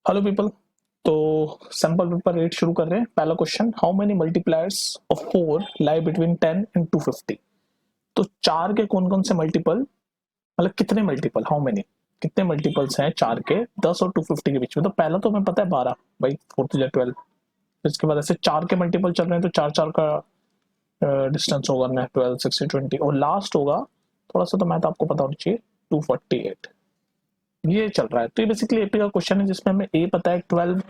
Hello people. तो sample paper 8 शुरू कर रहे हैं। पहला question, how many multipliers of 4 lie between 10 and 250। तो 4 के कौन कौन से मल्टीपल, मतलब कितने मल्टीपल, हाउ मेनी कितने मल्टीपल्स हैं 4 के 10 और 250 के बीच में। तो पहला तो हमें पता है 12, भाई 4 to 12। इसके बाद ऐसे 4 के मल्टीपल चल रहे हैं तो 4 4 का डिस्टेंस होगा ना, 12 60 20, और लास्ट होगा थोड़ा सा तो मैथ आपको पता होना चाहिए 248। ये चल रहा है। तो ये बेसिकली एपी का क्वेश्चन है जिसमें हमें ए पता है 12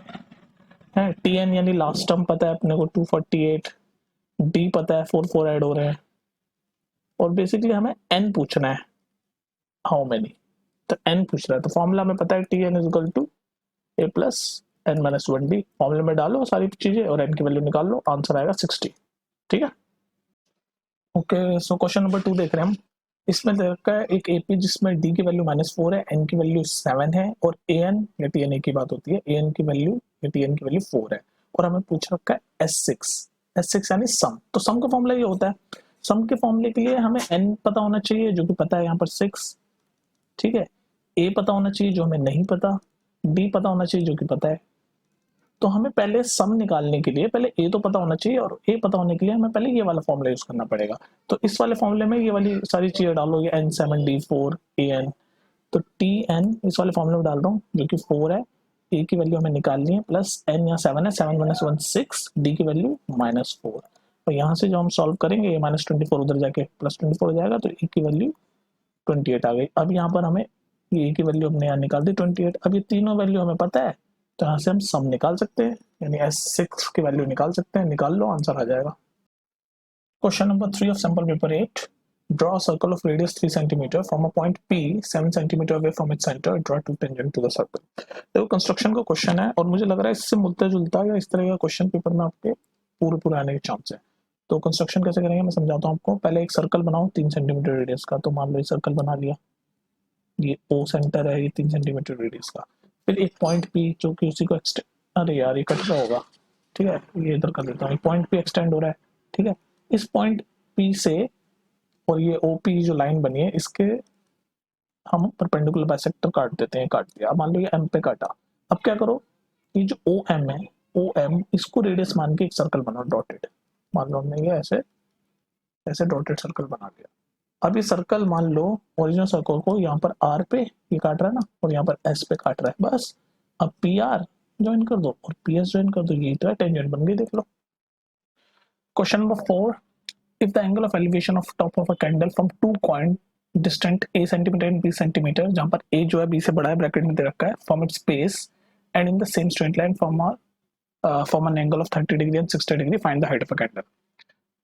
है, टी एन यानी लास्ट टर्म पता है अपने को 248, डी पता है 4 4 ऐड हो रहे हैं, और बेसिकली हमें एन पूछना है हाउ मेनी। तो एन पूछ रहा है तो फॉर्मूला हमें पता है T N is equal to A plus N minus 1 D. फॉर्मूले में डालो सारी चीजें और एन की वैल्यू निकाल लो, आंसर आएगा 60। ठीक है, ओके। सो क्वेश्चन नंबर 2 देख रहे हैं हम। इसमें दे रखा है एक एपी जिसमें डी की वैल्यू -4 है, एन की वैल्यू 7 है, और ए एन या टी एन ए की बात होती है, ए एन की वैल्यू या टी एन की वैल्यू 4 है, और हमें पूछ रखा है एस सिक्स यानी सम। तो सम का फॉर्मूला ये होता है, सम के फॉर्मूले के लिए हमें एन पता होना चाहिए जो कि पता है यहाँ पर 6। ठीक है, ए पता होना चाहिए जो हमें नहीं पता, डी पता होना चाहिए जो कि पता है। तो हमें पहले सम निकालने के लिए पहले ए तो पता होना चाहिए, और ए पता होने के लिए हमें पहले ये वाला फॉर्मूला यूज करना पड़ेगा। तो इस वाले फॉर्मूले में ये वाली सारी चीजें डालो, ये n7d4 an। तो टी एन इस वाले फॉर्मूले में डाल रहा हूँ जो कि 4 है, ए की वैल्यू हमें निकालनी है, प्लस एन यहाँ 7 है, 7 माइनस 1 6, डी की वैल्यू -4। तो यहाँ से जो हम सॉल्व करेंगे ये -24 उधर जाके +24 हो जाएगा, तो ए की वैल्यू 28 आ गई। अब यहाँ पर हमें ये की वैल्यू हमने यहाँ निकाल दी 28। अब ये तीनों वैल्यू हमें पता है तो यहाँ से हम सम निकाल सकते हैं, यानी S6 की वैल्यू निकाल सकते हैं। निकाल लो, आंसर आ जाएगा। Question number 3 of sample paper 8, draw a circle of radius 3 cm from a point P 7 cm away from its center, draw 2 tangent to the circle। देखो कंस्ट्रक्शन का क्वेश्चन है और मुझे लग रहा है इससे मिलता जुलता या इस तरह का क्वेश्चन पेपर में आपके पूरे पूरे आने के चांस है। तो कंस्ट्रक्शन कैसे करेंगे मैं समझाता हूँ आपको। पहले एक सर्कल बनाओ 3 सेंटीमीटर रेडियस का। तो मान लो ये सर्कल बना लिया, ये ओ सेंटर है, ये 3 सेंटीमीटर रेडियस का। फिर एक पॉइंट पी जो कि उसी को अरे यार ये कट रहा होगा, ठीक है, ये इधर कर देता हूँ। पॉइंट पी एक्सटेंड हो रहा है, ठीक है। इस पॉइंट पी से और ये ओपी जो लाइन बनी है इसके हम परपेंडिकुलर बाइसेक्टर काट देते हैं। काट दिया, अब मान लो ये एम पे काटा। अब क्या करो, ये जो ओ एम है, ओ एम इसको रेडियस मान के एक सर्कल बनाओ डॉटेड। मान लो हमने ये ऐसे ऐसे डॉटेड सर्कल बना लिया। अब ये सर्कल मान लो ओरिजिनल सर्कल को यहाँ पर आर पे ये काट रहा है ना, और यहाँ पर एस पे काट रहा है, बस। अब पी आर ज्वाइन कर दो और पी एस ज्वाइन कर दो, ये तो टेंजेंट बन गई, देख लो। Question number 4, if the angle of elevation of top of a candle from two coin distant a centimeter and b centimeter, जहाँ पर a जो है b से बड़ा है, ब्रैकेट में दे रखा है, from its base and in the same straight line from an angle of 30 degree and 60 degree, find the height of a candle।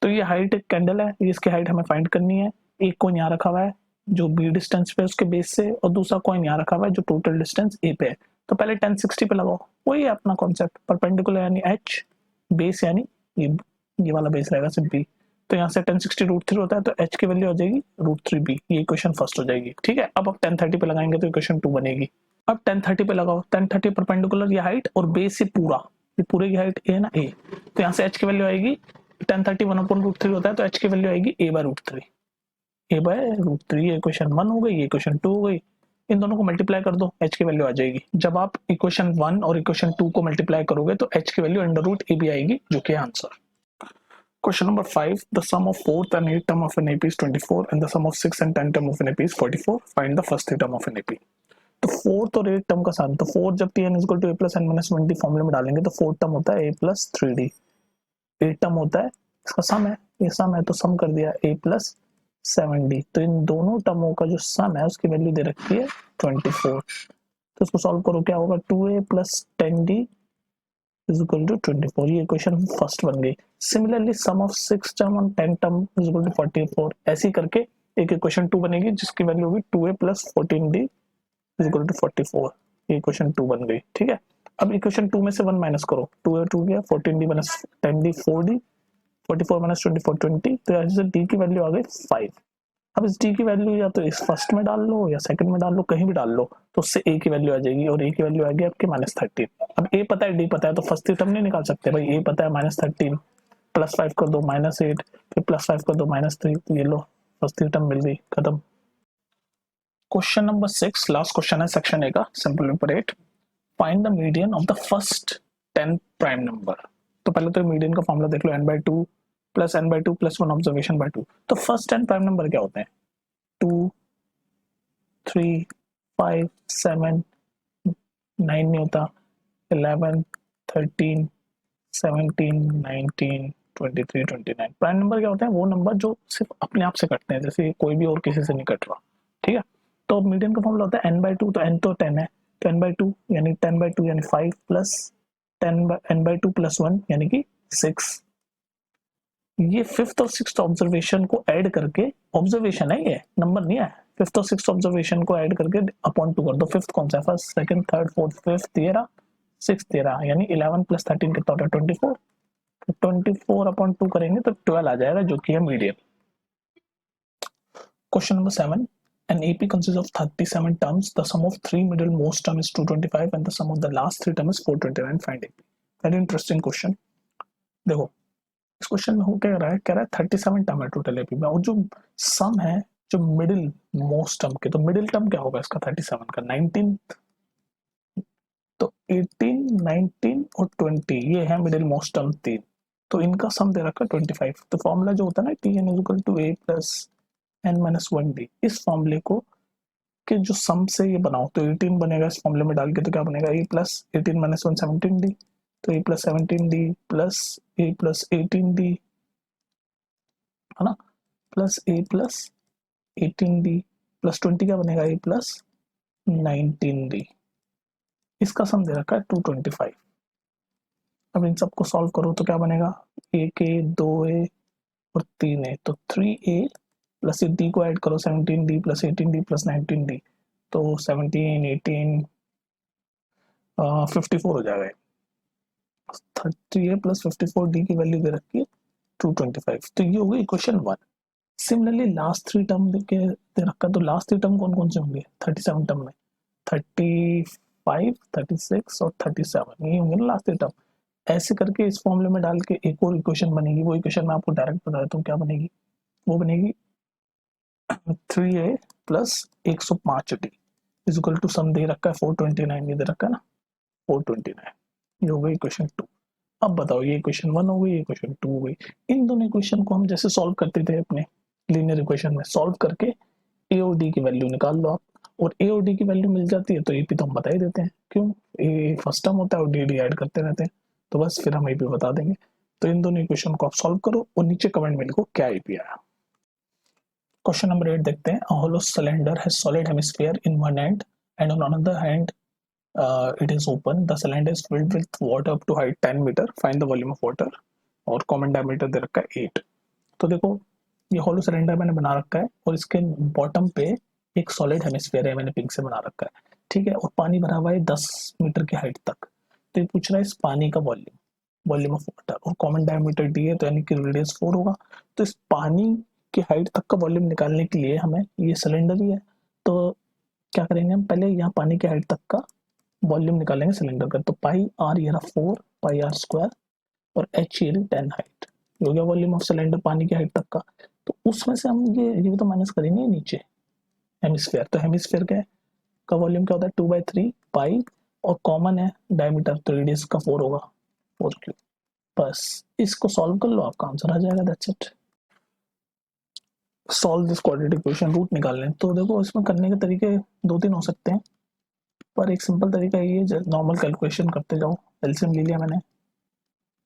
तो ये हाइट एक कैंडल है, इसकी हाइट हमें फाइंड करनी है। एक कॉइन यहाँ रखा हुआ है जो बी डिस्टेंस पे उसके बेस से, और दूसरा कॉइन यहाँ रखा हुआ है जो टोटल डिस्टेंस ए पे है। तो पहले 1060 पे लगाओ, वही है अपना कॉन्सेप्ट। परपेंडिकुलर यानी एच, बेस यानी ये वाला बेस रहेगा सिर्फ बी। तो यहाँ से 1060 √3 होता है, तो एच की वैल्यू आ जाएगी √3b। ये इक्वेशन फर्स्ट हो जाएगी, ठीक है। अब 1030 पे लगाएंगे तो इक्वेशन 2 बनेगी। अब 1030 पे लगाओ, 1030 परपेंडिकुलर ये हाइट और बेस से पूरा, ये पूरे की हाइट ए ना ए। तो यहाँ से एच की वैल्यू आएगी 1030 1/√3 होता है, तो एच की वैल्यू आएगी a/√3। a/√3 ये इक्वेशन 1 हो गई, ये इक्वेशन 2 हो गई। इन दोनों को मल्टीप्लाई कर दो, एच की वैल्यू आ जाएगी। जब आप इक्वेशन 1 और इक्वेशन 2 को मल्टीप्लाई करोगे तो एच की वैल्यू √ab आएगी, जो कि answer. Question number 5, the sum of 4th and 8th term of an AP is 24 and the sum of 6th and 10th term of an AP is 44. Find the first 3 term of an AP। तो 4th और 8th term का सम, तो 4 जब tn equal to a plus n minus 1d फॉर्मूले में डालेंगे तो 4th term होता है a plus 3d, 8th term होता है इसका सम है, ये सम है तो सम कर दिया a प्लस 7d। तो इन दोनों टर्मों का जो सम है उसकी वैल्यू दे रखी है 24। तो इसको सॉल्व करो, क्या होगा 2a plus 10d is equal to 24। ये इक्वेशन फर्स्ट बन गई। सिमिलरली सम ऑफ 6 टर्म और 10 टर्म is equal to 44। ऐसे ही करके एक इक्वेशन 2 बनेगी जिसकी वैल्यू होगी 2a plus 14d is equal to 44। ये इक्वेशन 2 बन गई, ठीक है। अब इक्वेशन 2 में से 1 माइनस करो, 2a 2 गया, 14d minus 10d 4d, 44 minus 24 20। तो यहाँ से d की वैल्यू आ गई 5। अब इस d की वैल्यू या तो इस फर्स्ट में डाल लो या सेकंड में डाल लो, कहीं भी डाल लो, तो उससे a की वैल्यू आ जाएगी, और a की वैल्यू आ गई आपके -13। अब a पता है d पता है, तो फर्स्ट टर्म नहीं निकाल सकते भाई। a पता है -13, +5 कर दो -8, फिर +5 कर दो -3, तो ये लो फर्स्ट टर्म मिल गई, खत्म। क्वेश्चन नंबर 6 लास्ट क्वेश्चन है सेक्शन ए का, simple paper 8। Find the median of the first 10 prime number. तो पहले तो मीडियन का फॉर्मूला देख लो, n/2 plus n/2 plus 1 observation bye 2। तो फर्स्ट 10 प्राइम नंबर क्या होते हैं? 2, 3, 5, 7, 9 नहीं होता, 11, 13, 17, 19, 23, 29। प्राइम नंबर क्या होता है? वो नंबर जो सिर्फ अपने आप से कटते हैं, जैसे कोई भी और किसी से नहीं कट रहा। ठीक है, तो मीडियन का फॉर्मूला होता है n/2। तो n तो 10 है, तो n/2 यानी 10/2 यानी 5 प्लस 10 n/2 प्लस 1 यानी कि 6। ये फिफ्थ और सिक्स्थ ऑब्जर्वेशन को ऐड करके, ऑब्जर्वेशन है ये, नंबर नहीं है, फिफ्थ और सिक्स्थ ऑब्जर्वेशन को ऐड करके अपॉन 2 कर दो। फिफ्थ कौन सा है? First, second, third, fourth, fifth ये रहा, सिक्स्थ ये रहा, यानी 11 प्लस 13 कितना होता है? 24। तो 24 अपॉन 2 करेंगे तो 12 आ जाएगा, जो कि है median. Question number 7, an AP consists of 37 terms. The sum of three middle most term is 225 and the sum of the last three term is 429. Find AP. Very interesting question. देखो इस question में हो क्या रहा है, कह रहा है 37 टर्म है टोटल एपी में, और जो सम है जो मिडिल मोस्ट टर्म के, तो मिडिल टर्म क्या होगा इसका 37 का? 19। तो 18, 19 और 20 ये है मिडिल मोस्ट टर्म तीन, तो इनका सम दे रखा 25। तो फॉर्मूला जो होता है ना, T N is equal to A plus N minus 1 D, इस फॉर्मूले को के जो सम से ये बनाओ तो 18 बनेगा, इस फॉर्मूले में डाल के तो क्या बनेगा? ए प्लस 18 माइनस 1 17 डी, तो ए प्लस 17 डी प्लस ए प्लस 18 डी, है ना, प्लस ए प्लस 18 डी प्लस 20 क्या बनेगा? ए प्लस 19 डी। इसका सम दे रखा है 225। अब इन सबको सॉल्व करो तो क्या बनेगा? एक ए, दो ए और तीन ए, तो 3a प्लस डी को ऐड करो, 17d plus 18d plus 19d, तो 17, 18, 54 हो जाएगा। 3a प्लस 54d की वैल्यू दे रखी है 225। तो ये हो गई equation 1। Similarly last three term दे रखा, तो लास्ट थ्री टर्म कौन कौन से होंगे 37 टर्म में? 35, 36 और 37, ये होंगे ना लास्ट थ्री टर्म। ऐसे करके इस फॉर्मूले में डाल के एक और इक्वेशन बनेगी, वो इक्वेशन मैं आपको डायरेक्ट बता देता हूँ क्या बनेगी। वो बनेगी 3a plus 105d is equal to sum दे रखा है 429, ये दे रखा है ना 429। ये हो गई इक्वेशन 2। अब बताओ ये इक्वेशन 1 हो गई, ये इक्वेशन 2 हो गई। इन दोनों इक्वेशन को हम जैसे सॉल्व करते थे अपने लीनियर इक्वेशन में, सॉल्व करके ए और डी की वैल्यू निकाल लो आप, और ए और डी की वैल्यू मिल जाती है तो एपी तो हम बता ही देते हैं, क्यों? ए फर्स्ट टर्म होता है और डी डी ऐड करते रहते हैं, तो बस फिर हम एपी बता देंगे। तो इन दोनों इक्वेशन को आप सॉल्व करो और नीचे कमेंट में लिखो क्या एपी आया। क्वेश्चन नंबर 8 देखते हैं। A hollow cylinder has solid hemisphere in one end and on another hand it is open. The cylinder is filled with water up to height 10 meter. Find the volume of water. और common diameter दे रखा है 8। तो देखो ये hollow cylinder मैंने बना रखा है और इसके बॉटम पे एक सॉलिड हेमिस्फीयर है, मैंने पिंक से बना रखा है, ठीक है, और पानी भरा हुआ है 10 मीटर की हाइट तक। तो ये पूछ रहा है इस पानी का वॉल्यूम, वॉल्यूम ऑफ वाटर, और कॉमन डायमीटर डी है तो यानी कि रेडियस 4 होगा। तो इस पानी की हाइट तक का वॉल्यूम निकालने के लिए हमें, ये सिलेंडर ही है, तो क्या करेंगे हम, पहले यहाँ पानी की हाइट तक का वॉल्यूम निकालेंगे सिलेंडर का। तो पाई आर ये रहा 4 पाई आर स्क्वायर और एच ये 10 हाइट, ये हो गया वॉल्यूम ऑफ सिलेंडर पानी की हाइट तक का। तो उसमें से हम ये तो माइनस करेंगे नीचे हेमिस्फीयर, तो हेमिस्फीयर का वॉल्यूम क्या होता है 2/3 पाई, और कॉमन है डायमीटर तो रेडियस का 4 होगा 4 क्यूब। बस इसको सॉल्व कर लो, आपका आंसर आ जाएगा, that's it. Solve this quadratic equation, root निकालने। तो देखो इसमें करने के तरीके दो तीन हो सकते हैं, पर एक सिंपल तरीका ये है, नॉर्मल कैलकुलेशन करते जाओ। एलसीएम ले लिया मैंने,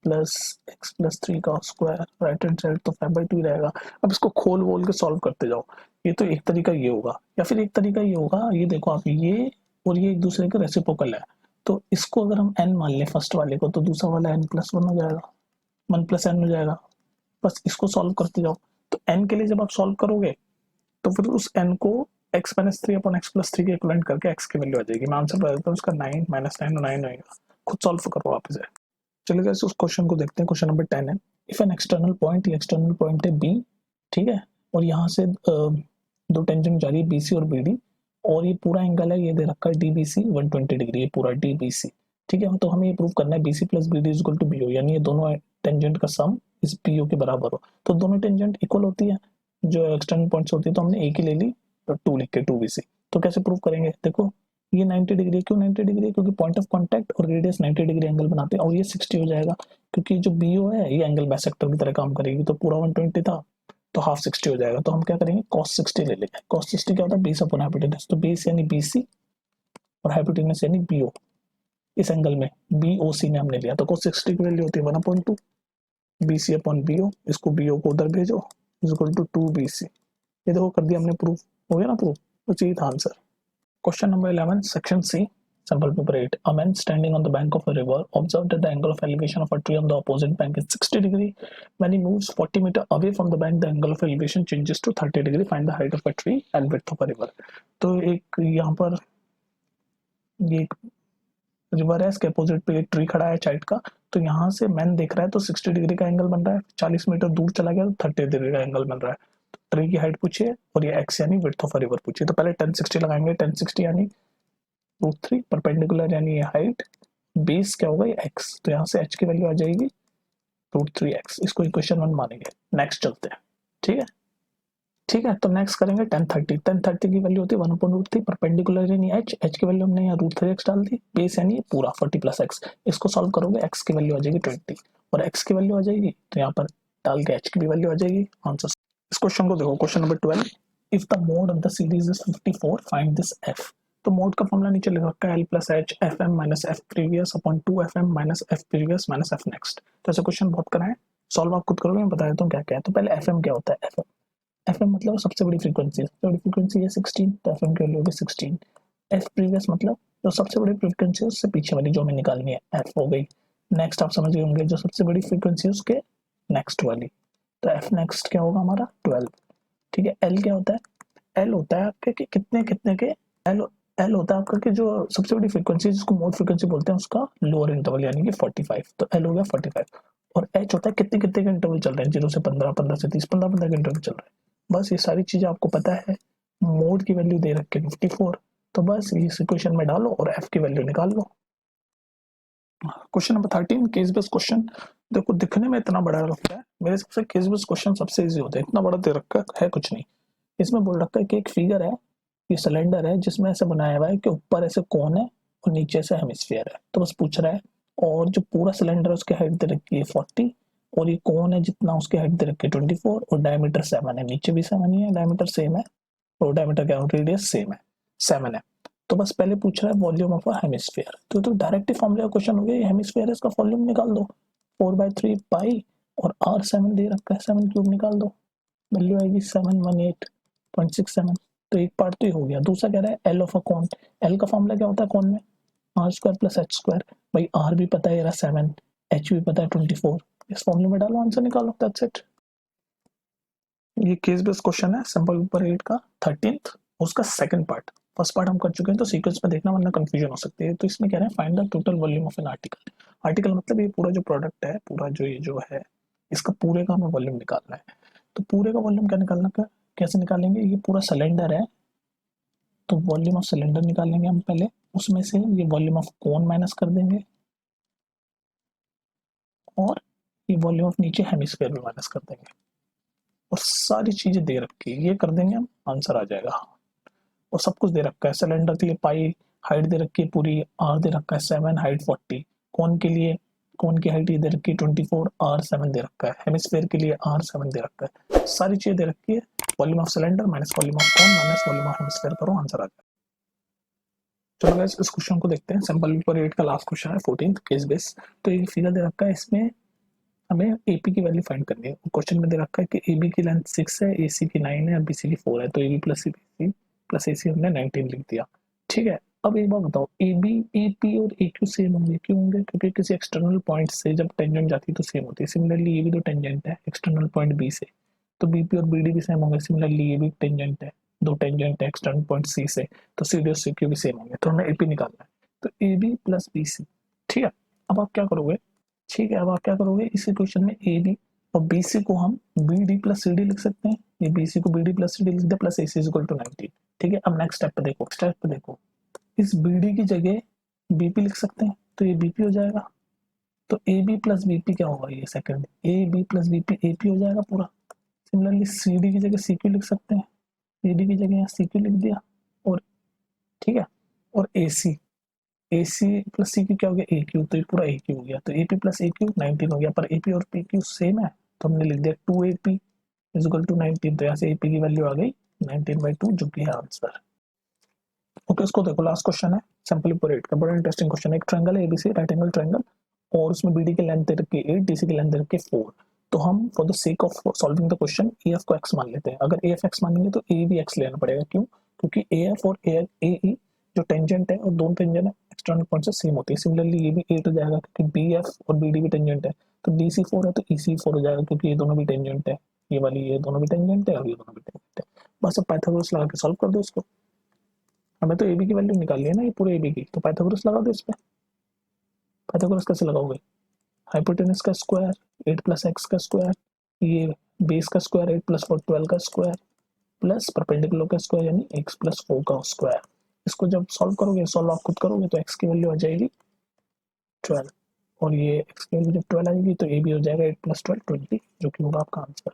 प्लस एक्स प्लस 3 का स्क्वायर, राइट हैंड साइड तो 5/2 रहेगा। अब इसको खोल बोल के सॉल्व करते जाओ। ये तो एक तरीका ये होगा, या फिर एक तरीका ये होगा, ये देखो आप, ये और ये एक दूसरे के रेसिप्रोकल है, तो इसको अगर हम n मान लें फर्स्ट वाले को, तो दूसरा वाला n+1 हो जाएगा, 1+n हो जाएगा। बस इसको सॉल्व करते जाओ। तो n के लिए जब आप सॉल्व करोगे तो फिर उस n को x-3 अपॉन x+3 के इक्विवेलेंट करके x की वैल्यू आ जाएगी। मैं आंसर बता देता हूँ उसका 9 -9 9 होगा। खुद सॉल्व करो आप इसे। चलिए गाइस उस क्वेश्चन को देखते हैं। क्वेश्चन नंबर 10 है, इफ एन एक्सटर्नल पॉइंट, ये एक्सटर्नल पॉइंट है बी, ठीक है, और यहाँ से दो टेंजेंट जा रही है बीसी और बीडी, और ये पूरा एंगल है, ये दे रखा है डीबीसी 120 डिग्री, ये पूरा डीबीसी, ठीक है। तो हमें ये प्रूव करना है BC plus BD is equal to BO, यानी ये दोनों टेंजेंट का सम इस बीओ के बराबर हो। तो दोनों टेंजेंट इक्वल होती है जो एक्सटर्नल पॉइंट्स होती है, तो हमने एक ही ले ली, तो 2 लिख के 2bc। तो कैसे प्रूव करेंगे, देखो ये 90 डिग्री है। क्यों 90 डिग्री है? क्योंकि पॉइंट ऑफ कांटेक्ट और रेडियस 90 डिग्री एंगल बनाते हैं, और ये 60 हो जाएगा क्योंकि जो BO है ये एंगल बाइसेक्टर की तरह काम करेगी। तो पूरा 120 था तो हाफ 60 हो जाएगा। तो हम क्या करेंगे, cos 60 ले लेंगे। cos 60 क्या होता है? Base upon hypotenuse. तो बेस यानी BC और हाइपोटेनस यानी BO। इस एंगल में BOC में हमने लिया तो cos 60 की वैल्यू होती है 1/2 BC अपॉन BO। इसको BO को उधर भेजो, इज इक्वल टू 2BC। ये देखो कर दिया हमने प्रूफ। हो गया ना प्रूफ? तो चाहिए था answer. Question number 11, section C, sample paper 8. A man standing on the bank of a river observed that the angle of elevation of a tree on the opposite bank is 60 degree. When he moves 40 meter away from the bank, the angle of elevation changes to 30 degree. Find the height of a tree and width of a river. तो एक यहाँ पर ये एक river है, इसके opposite पे एक ट्री खड़ा है साइड का। तो यहाँ से मैन देख रहा है तो 60 डिग्री का एंगल बन रहा है। 40 मीटर दूर चला गया तो 30 डिग्री का एंगल बन रहा है। तो ट्री की हाइट पूछिए और ये x यानी विड्थ ऑफ अ रिवर पूछिए। तो पहले 1060 लगाएंगे। 1060 यानी √3, परपेंडिकुलर यानी ये हाइट, बेस क्या होगा ये x। तो यहाँ से h की वैल्यू आ जाएगी √3x। इसको इक्वेशन 1 मानेंगे। नेक्स्ट चलते हैं। ठीक है, ठीक है। तो नेक्स्ट करेंगे 1030। 1030 की वैल्यू होती है 1/√3, परपेंडिकुलर यानी h की वैल्यू हमने यहाँ √3x डाल दी, बेस यानी पूरा 40 + x। इसको सॉल्व करोगे x की वैल्यू आ जाएगी 20 और x की वैल्यू आ जाएगी, तो यहाँ पर डाल के h की भी वैल्यू आ जाएगी। आंसर। इस क्वेश्चन को देखो, question number 12। If the mode of the series is 54, find this f। तो मोड का फॉर्मूला नीचे लिख रखा है, L + H fm - f previous upon 2fm - f previous - f next। तो ऐसे क्वेश्चन बहुत कराए, सॉल्व आप खुद करोगे, मैं बता देता हूँ क्या क्या है। तो पहले fm क्या होता है? fm मतलब सबसे बड़ी फ्रीक्वेंसी। सबसे बड़ी फ्रीक्वेंसी है 16, तो fm की वैल्यू होगी 16। f प्रीवियस मतलब जो सबसे बड़ी फ्रीक्वेंसी है उससे पीछे वाली जो हमें निकालनी है, f हो गई। नेक्स्ट आप समझ गए होंगे, जो सबसे बड़ी फ्रीक्वेंसी है उसके नेक्स्ट वाली, तो f नेक्स्ट क्या होगा हमारा 12। ठीक है। l क्या होता है? l होता है आपके कि कितने कितने के l l होता है आपका कि जो सबसे बड़ी फ्रीक्वेंसी जिसको मोड फ्रीक्वेंसी बोलते हैं उसका लोअर इंटरवल यानी कि 45। तो l हो गया 45। और h होता है कितने कितने के इंटरवल चल रहे हैं, 0 से 15, 15 से 30, 15 के इंटरवल चल रहे हैं। बस ये सारी चीजें आपको पता है। मोड की वैल्यू दे रखी है 54, तो बस इस इक्वेशन में डालो और f की वैल्यू निकाल लो। Question number 13, case based question. देखो दिखने में इतना बड़ा लगता है, मेरे हिसाब से केस बेस्ड क्वेश्चन सबसे इजी होते हैं। इतना बड़ा दे रखा है कुछ नहीं। इसमें बोल रखा है कि एक फिगर है, ये सिलेंडर है जिसमें ऐसे बनाया हुआ है कि ऊपर ऐसे कोन है और नीचे से हेमिस्फीयर है। तो बस पूछ रहा है, और जो पूरा सिलेंडर है उसकी हाइट दे रखी है 40, और ये कोन है जितना उसकी हाइट दे रखी है 24, और डायमीटर 7 है। नीचे भी 7 ही है, डायमीटर सेम है, और डायमीटर क्या है, रेडियस सेम है, 7 है। तो बस पहले पूछ रहा है वॉल्यूम ऑफ अ हेमिस्फीयर। तो डायरेक्ट ही फॉर्मूला क्वेश्चन हो गया, हेमिस्फीयर है इसका वॉल्यूम निकाल दो। 4/3 पाई और r7 दे रखा है, 7 क्यूब निकाल दो, वैल्यू आएगी 718.67। तो एक पार्ट तो ही हो गया। दूसरा कह रहा है L of a cone. L का फॉर्मूला क्या होता है कोन में? r² + h²। भाई r भी पता है 7, h भी पता है 24। इस फॉर्मूले में डालो, आंसर निकालो, दैट्स इट। ये केस बेस्ड क्वेश्चन है, सैंपल पेपर 8 का 13th, उसका सेकंड पार्ट। फर्स्ट पार्ट हम कर चुके हैं, तो सीक्वेंस में देखना वरना कंफ्यूजन हो सकती है। तो इसमें कह रहे हैं find the total volume of an article. Article मतलब ये पूरा जो प्रोडक्ट है, पूरा जो ये जो है, इसका पूरे का हमें वॉल्यूम निकालना है। तो पूरे का वॉल्यूम क्या निकालना का कैसे निकालेंगे? ये पूरा सिलेंडर है, तो वॉल्यूम ऑफ सिलेंडर निकालेंगे हम पहले। उसमें से ये वॉल्यूम ऑफ कोन माइनस कर देंगे, और ये वॉल्यूम ऑफ नीचे हेमिस्फीयर भी माइनस कर देंगे, और सारी चीजें दे रखी है, ये कर देंगे हम, आंसर आ जाएगा। और सब कुछ दे रखा है। सिलेंडर के लिए पाई हाइट दे रखी है पूरी, आर दे रखा है 7, हाइट 40। कोन के लिए, कोन की हाइट ये दे रखी है 24, आर 7 दे रखा है। हेमिस्फीयर के लिए आर 7 दे रखा है। सारी चीजें दे रखी है। Volume of cylinder minus volume of cone minus volume of hemisphere करो, आंसर आ जाएगा। चलो गाइस इस क्वेश्चन को देखते हैं। सैंपल पेपर 8 का लास्ट क्वेश्चन है, 14th, केस बेस। तो ये फिगर दे रखा है, इसमें हमें एपी की वैल्यू फाइंड करनी है। क्वेश्चन में दे रखा है कि एबी की लेंथ 6 है, एसी की 9 है और बीसी की 4 है। तो AB plus BC plus AC हमने 19 लिख दिया। ठीक है। अब एक बात बताओ, एबी, एपी और एक्यू सेम होंगे? क्यों होंगे? क्योंकि किसी एक्सटर्नल पॉइंट से जब टेंजेंट जाती है तो सेम होती है। सिमिलरली ये भी तो टेंजेंट है एक्सटर्नल पॉइंट बी से, तो बीपी और बीडी भी सेम होंगे। सिमिलरली ये भी टेंजेंट है, दो टेंजेंट है एक्सटर्नल पॉइंट सी से, तो सीडी और सीक्यू भी सेम होंगे। तो हमें एपी निकालना है। तो एबी प्लस बीसी। ठीक है। अब आप क्या करोगे? ठीक है, अब आप क्या करोगे, इस इक्वेशन में ए बी और बी सी को हम B D plus C D लिख सकते हैं। ये बी सी को B D plus C D लिख दे, plus A C is equal to 19। ठीक है। अब नेक्स्ट स्टेप पे देखो, स्टेप पे देखो, इस बी डी की जगह बीपी लिख सकते हैं, तो ये बीपी हो जाएगा। तो ए बी प्लस बीपी क्या होगा, ये second, A B plus BP AP हो जाएगा पूरा। सिमिलरली सी डी की जगह सी क्यू लिख सकते हैं, सी डी की जगह यहाँ सी क्यू लिख दिया। और ठीक है, और ए सी प्लस सी क्यू क्या हो गया, ए क्यू, तो ये पूरा ए क्यू हो गया, तो A P plus A Q 19 हो गया, पर ए पी और पी क्यू सेम है, तो हमने लिख दिया 2 ए पी इजिकल टू 19, तो यहाँ से ए पी की वैल्यू आ गई 19/2 जो कि है आंसर। ओके, इसको देखो, लास्ट क्वेश्चन है सिंपल इपोरेट का, बड़ा इंटरेस्टिंग क्वेश्चन है। एक ट्रायंगल है एबीसी, राइट एंगल ट्रायंगल, और उसमें बीडी की लेंथ दे रखी है 8, डीसी की लेंथ दे रखी है 4। तो हम for the sake of solving the question A F को एक्स मान लेते हैं। अगर ए एफ एक्स मानेंगे तो ए भी एक्स लेना पड़ेगा, क्यों? क्योंकि ए एफ और ए ई जो टेंजेंट है और दोनों टेंजेंट है एक्सटर्नल पॉइंट से सेम होती है। सिमिलरली ये भी 8 हो जाएगा क्योंकि बी एफ और बी डी भी टेंजेंट है, तो डी सी 4 है तो ई सी 4 हो जाएगा क्योंकि ये दोनों भी टेंजेंट है, ये वाली ये दोनों भी टेंजेंट है और ये दोनों भी टेंजेंट है। बस अब पाइथागोरस लगा के सॉल्व कर दो इसको। हमें तो ए बी की वैल्यू निकालनी है ना, ये पूरे ए बी की, तो पाइथागोरस लगा दो इस पे। पाइथागोरस कैसे लगाओगे? हाइपोटेनस का स्क्वायर 8 प्लस एक्स का स्क्वायर, ये बेस का स्क्वायर 8 प्लस 4 12 का स्क्वायर, प्लस परपेंडिकुलर का स्क्वायर यानी एक्स प्लस 4 का स्क्वायर। इसको जब सॉल्व करोगे, सॉल्व आप खुद करोगे, तो एक्स की वैल्यू आ जाएगी 12, और ये एक्स की वैल्यू जब 12 आएगी तो ए भी हो जाएगा 8 प्लस 12 20, जो कि होगा आपका आंसर।